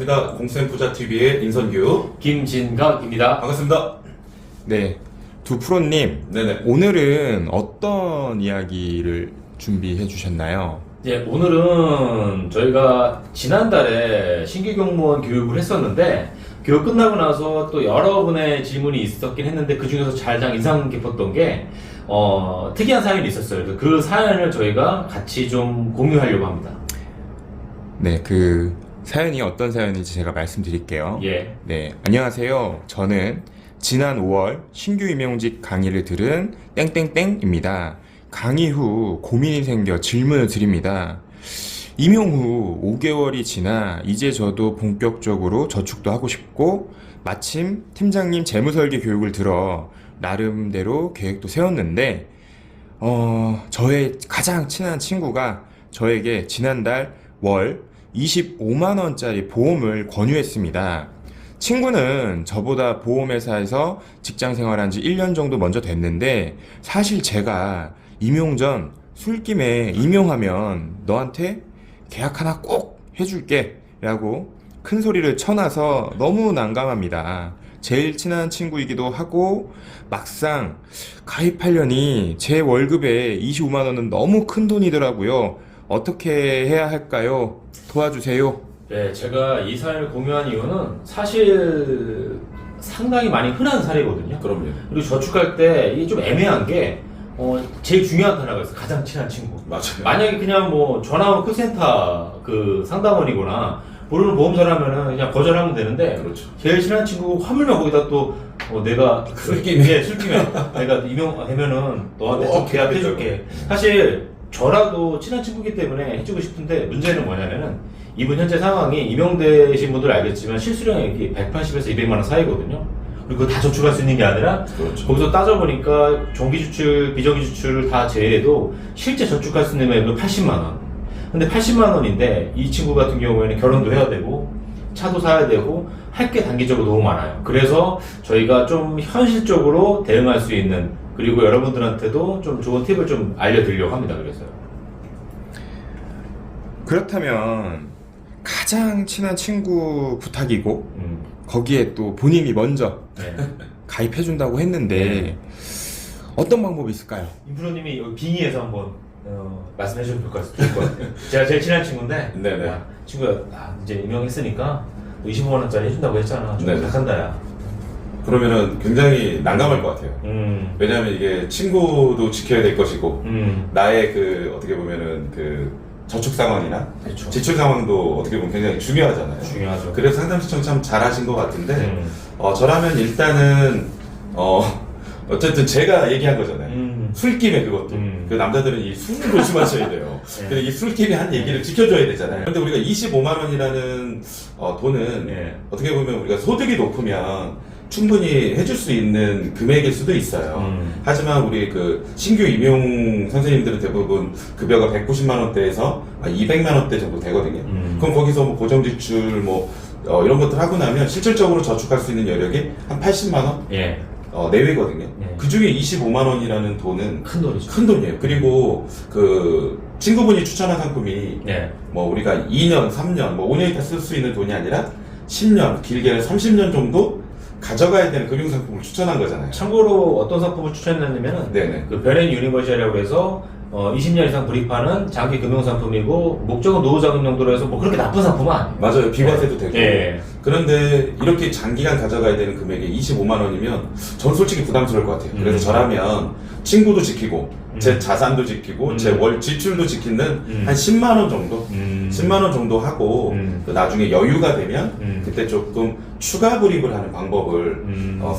반갑습니다. 공센부자TV의 인선규 김진각입니다. 반갑습니다. 네, 두 프로님, 네네. 오늘은 어떤 이야기를 준비해 주셨나요? 예, 오늘은 저희가 지난달에 신규 공무원 교육을 했었는데 교육 끝나고 나서 또 여러분의 질문이 있었긴 했는데 그 중에서 가장 인상 깊었던 게 특이한 사연이 있었어요. 그래서 그 사연을 저희가 같이 좀 공유하려고 합니다. 네, 그 사연이 어떤 사연인지 제가 말씀드릴게요. 예. 네, 안녕하세요. 저는 지난 5월 신규 임용직 강의를 들은 땡땡땡입니다. 강의 후 고민이 생겨 질문을 드립니다. 임용 후 5개월이 지나 이제 저도 본격적으로 저축도 하고 싶고 마침 팀장님 재무설계 교육을 들어 나름대로 계획도 세웠는데 저의 가장 친한 친구가 저에게 지난달 월 25만원짜리 보험을 권유했습니다. 친구는 저보다 보험회사에서 직장 생활한 지 1년 정도 먼저 됐는데 사실 제가 임용 전 술김에 임용하면 너한테 계약 하나 꼭 해줄게 라고 큰 소리를 쳐놔서 너무 난감합니다. 제일 친한 친구이기도 하고 막상 가입하려니 제 월급에 25만원은 너무 큰 돈이더라고요. 어떻게 해야 할까요? 도와주세요. 네, 제가 이 사연을 공유한 이유는 사실 상당히 많이 흔한 사례거든요. 그럼요. 그리고 저축할 때 이게 좀 애매한 게 제일 중요한 단어가 있어요. 가장 친한 친구. 맞아요. 만약에 그냥 뭐 전화원 콜센터 그 상담원이거나 모르는 보험사라면은 그냥 거절하면 되는데 그렇죠. 제일 친한 친구 화물만 거기다 또 내가 술김에. 술김에 내가 임용되면은 너한테 좀 오케이, 계약해줄게. 사실 저라도 친한 친구이기 때문에 해주고 싶은데 문제는 뭐냐면은 이분 현재 상황이 임용되신 분들 알겠지만 실수령액이 180에서 200만 원 사이거든요. 그리고 그거 다 저축할 수 있는 게 아니라 그렇죠. 거기서 따져보니까 정기 지출, 비정기 지출을 다 제외해도 실제 저축할 수 있는 금액은 80만 원. 근데 80만 원인데 이 친구 같은 경우에는 결혼도 해야 되고 차도 사야 되고 할 게 단기적으로 너무 많아요. 그래서 저희가 좀 현실적으로 대응할 수 있는 그리고 여러분들한테도 좀 좋은 팁을 좀 알려드리려고 합니다. 그래서요. 그렇다면 가장 친한 친구 부탁이고 거기에 또 본인이 먼저 네. 가입해준다고 했는데 어떤 방법이 있을까요? 임프로님이 여기 빙의해서 한번 말씀해주면 좋을 것 같아요. 제가 제일 친한 친구인데 네네. 친구가 이제 임용했으니까 25만 원짜리 해준다고 했잖아. 좀 네네. 부탁한다 야. 그러면은 굉장히 난감할 것 같아요. 왜냐하면 이게 친구도 지켜야 될 것이고 나의 그 어떻게 보면은 그 저축 상황이나 그렇죠. 지출 상황도 어떻게 보면 굉장히 중요하잖아요. 중요하죠. 그래서 상담 신청 참 잘하신 것 같은데 저라면 일단은 어쨌든 제가 얘기한 거잖아요. 술김에 그것도 그 남자들은 이 술을 조심하셔야 돼요. 네. 근데 이 술김에 한 얘기를 지켜줘야 되잖아요. 근데 우리가 25만 원이라는 돈은 네. 어떻게 보면 우리가 소득이 높으면 충분히 해줄 수 있는 금액일 수도 있어요. 하지만 우리 그 신규 임용 선생님들은 대부분 급여가 190만 원대에서 200만 원대 정도 되거든요. 그럼 거기서 뭐 고정지출 뭐 이런 것들 하고 나면 실질적으로 저축할 수 있는 여력이 한 80만 원 예. 내외거든요. 예. 그 중에 25만 원이라는 돈은 큰 돈이죠. 큰 돈이에요. 그리고 그 친구분이 추천한 상품이 네. 뭐 우리가 2년, 3년, 뭐 5년이 다 쓸 수 있는 돈이 아니라 10년, 길게는 30년 정도 가져가야 되는 금융상품을 추천한 거잖아요. 참고로 어떤 상품을 추천했냐면은 네네. 그 베렌 유니버셜이라고 해서 20년 이상 불입하는 장기 금융 상품이고 목적은 노후 자금 용도로 해서 뭐 그렇게 나쁜 상품은 아니에요. 맞아요. 비과세도 되고. 예. 그런데 이렇게 장기간 가져가야 되는 금액이 25만 원이면 전 솔직히 부담스러울 것 같아요. 그래서 저라면 친구도 지키고 제 자산도 지키고 제 월 지출도 지키는 한 10만 원 정도? 10만 원 정도 하고 그 나중에 여유가 되면 그때 조금 추가 불입을 하는 방법을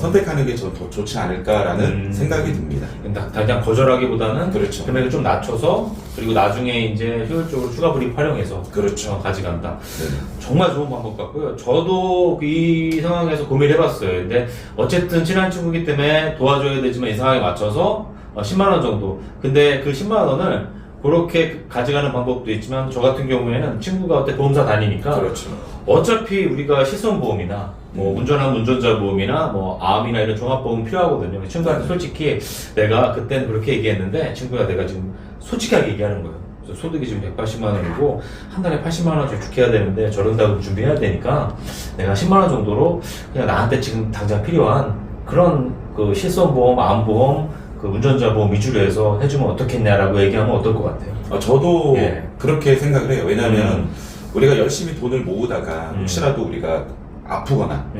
선택하는 게 전 더 좋지 않을까라는 생각이 듭니다. 당장 거절하기보다는 그렇죠. 금액을 좀 낮춰서 그리고 나중에 이제 효율적으로 추가 불입 활용해서 그렇죠. 가져간다. 네네. 정말 좋은 방법 같고요. 저도 이 상황에서 고민을 해봤어요. 근데 어쨌든 친한 친구이기 때문에 도와줘야 되지만 이 상황에 맞춰서 10만 원 정도. 근데 그 10만 원을 그렇게 가져가는 방법도 있지만 저 같은 경우에는 친구가 그때 보험사 다니니까 그렇죠. 어차피 우리가 실손보험이나 뭐 운전하는 운전자 보험이나 뭐 암이나 이런 종합보험 필요하거든요. 친구한테 솔직히 내가 그때는 그렇게 얘기했는데 친구야 내가 지금 솔직하게 얘기하는 거예요. 그래서 소득이 지금 180만 원이고 한 달에 80만 원 저축해야 되는데 저런다고 준비해야 되니까 내가 10만 원 정도로 그냥 나한테 지금 당장 필요한 그런 그 실손보험, 암보험, 그 운전자 보험 위주로 해서 해주면 어떻겠냐라고 얘기하면 어떨 것 같아요? 저도 예. 그렇게 생각을 해요. 왜냐하면 우리가 열심히 돈을 모으다가 혹시라도 우리가 아프거나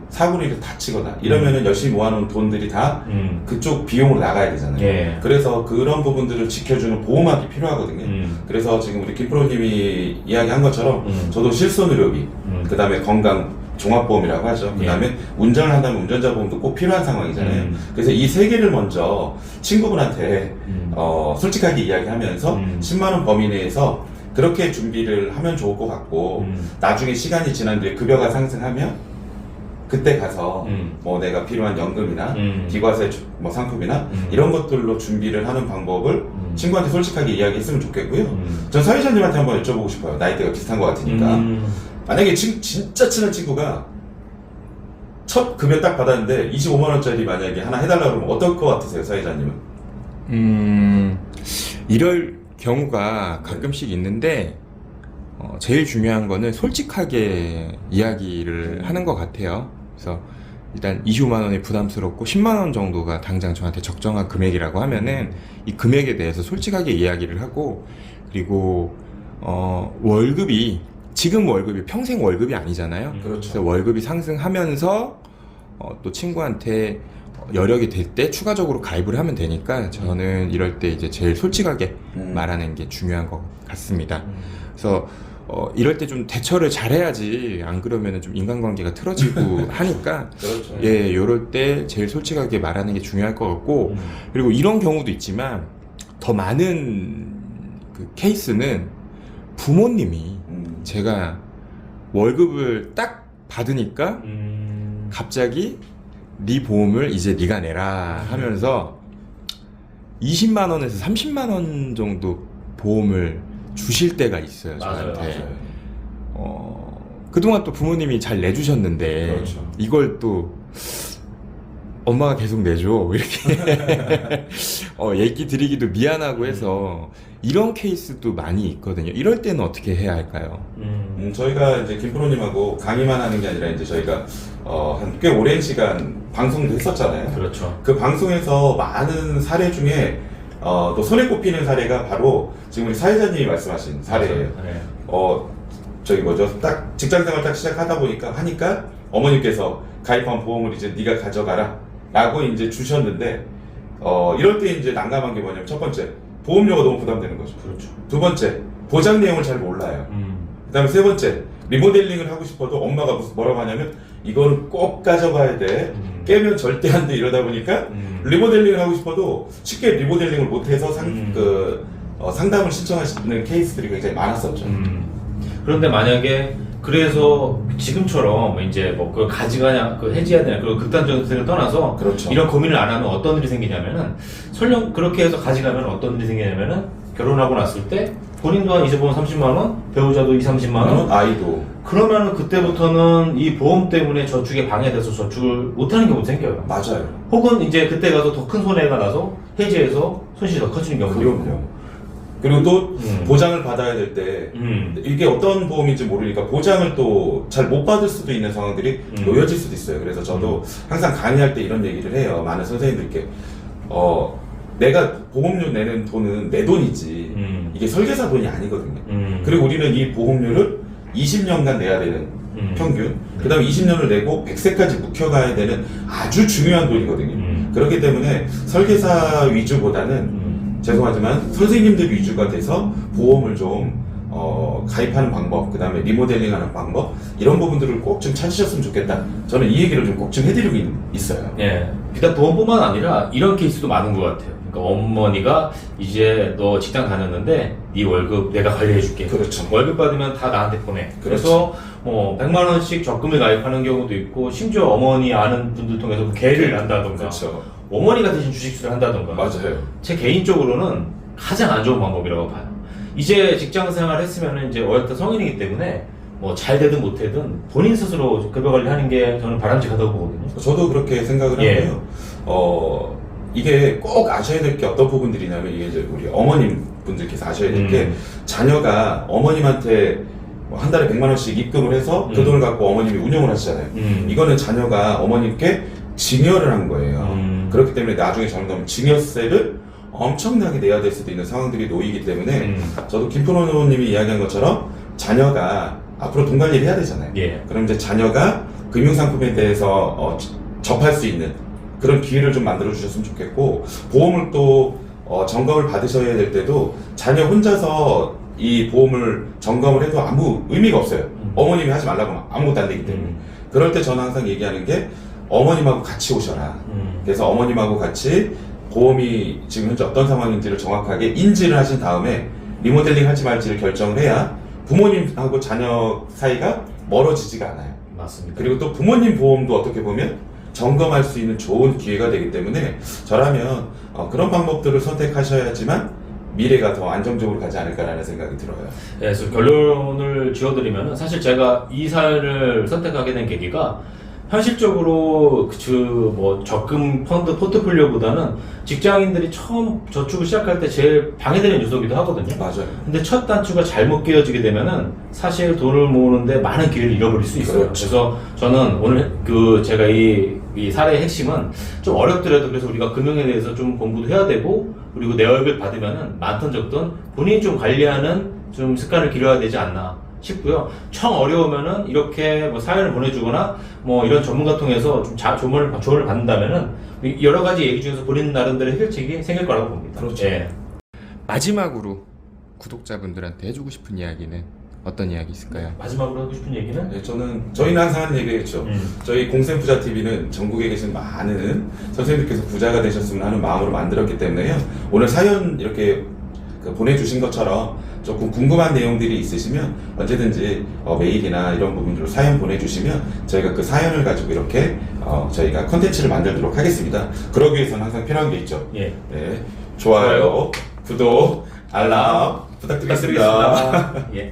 사고로 이렇게 다치거나 이러면은 열심히 모아놓은 돈들이 다 그쪽 비용으로 나가야 되잖아요. 예. 그래서 그런 부분들을 지켜주는 보험학이 필요하거든요. 그래서 지금 우리 김프로님이 이야기한 것처럼 저도 실손의료비, 그 다음에 건강 종합보험이라고 하죠. 그 다음에 운전을 한다면 운전자 보험도 꼭 필요한 상황이잖아요. 그래서 이 세 개를 먼저 친구분한테 솔직하게 이야기하면서 10만원 범위 내에서 그렇게 준비를 하면 좋을 것 같고 나중에 시간이 지난 뒤에 급여가 상승하면 그때 가서 뭐 내가 필요한 연금이나 기과세 뭐 상품이나 이런 것들로 준비를 하는 방법을 친구한테 솔직하게 이야기했으면 좋겠고요. 전 사회자님한테 한번 여쭤보고 싶어요. 나이대가 비슷한 것 같으니까. 만약에 진짜 친한 친구가 첫 급여 딱 받았는데 25만원짜리 만약에 하나 해달라고 그러면 어떨 것 같으세요, 사회자님은? 이럴 경우가 가끔씩 있는데 제일 중요한 거는 솔직하게 이야기를 하는 것 같아요. 그래서 일단 25만 원이 부담스럽고 10만 원 정도가 당장 저한테 적정한 금액이라고 하면은 이 금액에 대해서 솔직하게 이야기를 하고, 그리고 월급이 지금 월급이 평생 월급이 아니잖아요. 그렇죠. 그래서 월급이 상승하면서 또 친구한테 여력이 될 때 추가적으로 가입을 하면 되니까 저는 이럴 때 이제 제일 솔직하게 말하는 게 중요한 것 같습니다. 그래서 이럴 때 좀 대처를 잘해야지, 안 그러면은 좀 인간관계가 틀어지고 하니까 그렇죠. 예, 요럴 때 제일 솔직하게 말하는 게 중요할 것 같고, 그리고 이런 경우도 있지만 더 많은 그 케이스는 부모님이 제가 월급을 딱 받으니까 갑자기 네 보험을 이제 네가 내라 하면서 20만 원에서 30만 원 정도 보험을 주실 때가 있어요, 저한테. 그동안 또 부모님이 잘 내주셨는데 그렇죠. 이걸 또 엄마가 계속 내줘 이렇게 얘기 드리기도 미안하고 해서 이런 케이스도 많이 있거든요. 이럴 때는 어떻게 해야 할까요? 저희가 이제 김프로님하고 강의만 하는 게 아니라 이제 저희가 한 꽤 오랜 시간 방송도 했었잖아요. 그렇죠. 그 방송에서 많은 사례 중에 또 손에 꼽히는 사례가 바로 지금 우리 사회자님이 말씀하신 사례예요. 네. 저기 뭐죠? 딱 직장생활 딱 시작하다 보니까 하니까 어머니께서 가입한 보험을 이제 네가 가져가라 라고 이제 주셨는데 이럴 때 이제 난감한 게 뭐냐면 첫 번째 보험료가 너무 부담되는 거죠. 그렇죠. 두 번째 보장 내용을 잘 몰라요. 그 다음에 세 번째 리모델링을 하고 싶어도 엄마가 뭐라고 하냐면 이거는 꼭 가져가야 돼. 깨면 절대 안 돼. 이러다 보니까 리모델링을 하고 싶어도 쉽게 리모델링을 못해서 상담을 신청하시는 케이스들이 굉장히 많았었죠. 그런데 만약에 그래서 지금처럼 이제 뭐 그걸 가져가냐, 그 해지해야 되냐, 그런 극단적인 선택을 떠나서 그렇죠. 이런 고민을 안 하면 어떤 일이 생기냐면은 설령 그렇게 해서 가져가면 어떤 일이 생기냐면은 결혼하고 났을 때 본인도 한 25만 30만 원, 배우자도 30만 원, 아이도 그러면은 그때부터는 이 보험 때문에 저축에 방해돼서 저축을 못하는 경우도 생겨요. 맞아요. 혹은 이제 그때 가서 더 큰 손해가 나서 해지해서 손실이 더 커지는 경우도 있고. 그럼요. 그리고 또 보장을 받아야 될 때 이게 어떤 보험인지 모르니까 보장을 또 잘 못 받을 수도 있는 상황들이 놓여질 수도 있어요. 그래서 저도 항상 강의할 때 이런 얘기를 해요. 많은 선생님들께 내가 보험료 내는 돈은 내 돈이지 이게 설계사 돈이 아니거든요. 그리고 우리는 이 보험료를 20년간 내야 되는 평균, 그 다음에 20년을 내고 100세까지 묵혀가야 되는 아주 중요한 돈이거든요. 그렇기 때문에 설계사 위주보다는 죄송하지만 선생님들 위주가 돼서 보험을 좀 가입하는 방법, 그 다음에 리모델링하는 방법, 이런 부분들을 꼭 좀 찾으셨으면 좋겠다. 저는 이 얘기를 좀 꼭 좀 해드리고 있어요. 예. 비단 보험뿐만 아니라 이런 케이스도 많은 것 같아요. 그러니까 어머니가 이제 너 직장 다녔는데 네 월급 내가 관리해줄게. 그렇죠. 월급 받으면 다 나한테 보내. 그래서 100만 원씩 적금을 가입하는 경우도 있고, 심지어 어머니 아는 분들 통해서 계를 한다던가, 그렇죠. 어머니가 대신 주식수를 한다던가. 맞아요. 제 개인적으로는 가장 안 좋은 방법이라고 봐요. 이제 직장 생활 했으면 이제 어엿한 성인이기 때문에 뭐 잘 되든 못 되든 본인 스스로 급여 관리하는 게 저는 바람직하다고 보거든요. 저도 그렇게 생각을 예. 하고요. 이게 꼭 아셔야 될 게 어떤 부분들이냐면 이게 이제 우리 어머님 분들께서 아셔야 될 게 자녀가 어머님한테 뭐 한 달에 100만 원씩 입금을 해서 그 돈을 갖고 어머님이 운영을 하시잖아요. 이거는 자녀가 어머님께 증여를 한 거예요. 그렇기 때문에 나중에 잘못하면 증여세를 엄청나게 내야 될 수도 있는 상황들이 놓이기 때문에 저도 김프로님이 이야기한 것처럼 자녀가 앞으로 돈 관리를 해야 되잖아요. 예. 그럼 이제 자녀가 금융상품에 대해서 접할 수 있는 그런 기회를 좀 만들어 주셨으면 좋겠고, 보험을 또 점검을 받으셔야 될 때도 자녀 혼자서 이 보험을 점검을 해도 아무 의미가 없어요. 어머님이 하지 말라고 하면 아무것도 안 되기 때문에. 그럴 때 저는 항상 얘기하는 게 어머님하고 같이 오셔라. 그래서 어머님하고 같이 보험이 지금 현재 어떤 상황인지를 정확하게 인지를 하신 다음에 리모델링 할지 말지를 결정을 해야 부모님하고 자녀 사이가 멀어지지가 않아요. 맞습니다. 그리고 또 부모님 보험도 어떻게 보면 점검할 수 있는 좋은 기회가 되기 때문에 저라면 그런 방법들을 선택하셔야지만 미래가 더 안정적으로 가지 않을까라는 생각이 들어요. 네, 그래서 결론을 지어드리면 사실 제가 이 사연을 선택하게 된 계기가 현실적으로 뭐 적금 펀드 포트폴리오보다는 직장인들이 처음 저축을 시작할 때 제일 방해되는 요소기도 하거든요. 맞아요. 근데 첫 단추가 잘못 끼워지게 되면은 사실 돈을 모으는데 많은 기회를 잃어버릴 수 있어요. 그렇죠. 그래서 저는 오늘 제가 이 사례의 핵심은 좀 어렵더라도 그래서 우리가 금융에 대해서 좀 공부도 해야 되고, 그리고 내 월급 받으면은 많든 적든 본인이 좀 관리하는 좀 습관을 기르어야 되지 않나 싶고요. 청 어려우면은 이렇게 뭐 사연을 보내주거나 뭐 이런 전문가 통해서 좀 조언을 받는다면은 여러 가지 얘기 중에서 본인 나름대로 해결책이 생길 거라고 봅니다. 그렇죠. 예. 마지막으로 구독자분들한테 해주고 싶은 이야기는 어떤 이야기 있을까요? 마지막으로 하고 싶은 얘기는? 네, 저희는 항상 하는 얘기겠죠. 저희 공센부자TV는 전국에 계신 많은 선생님들께서 부자가 되셨으면 하는 마음으로 만들었기 때문에요. 오늘 사연 이렇게 보내주신 것처럼 조금 궁금한 내용들이 있으시면 언제든지 메일이나 이런 부분으로 사연 보내주시면 저희가 그 사연을 가지고 이렇게 저희가 컨텐츠를 만들도록 하겠습니다. 그러기 위해서는 항상 필요한 게 있죠. 예. 네, 좋아요, 구독, 알람 부탁드리겠습니다. 예.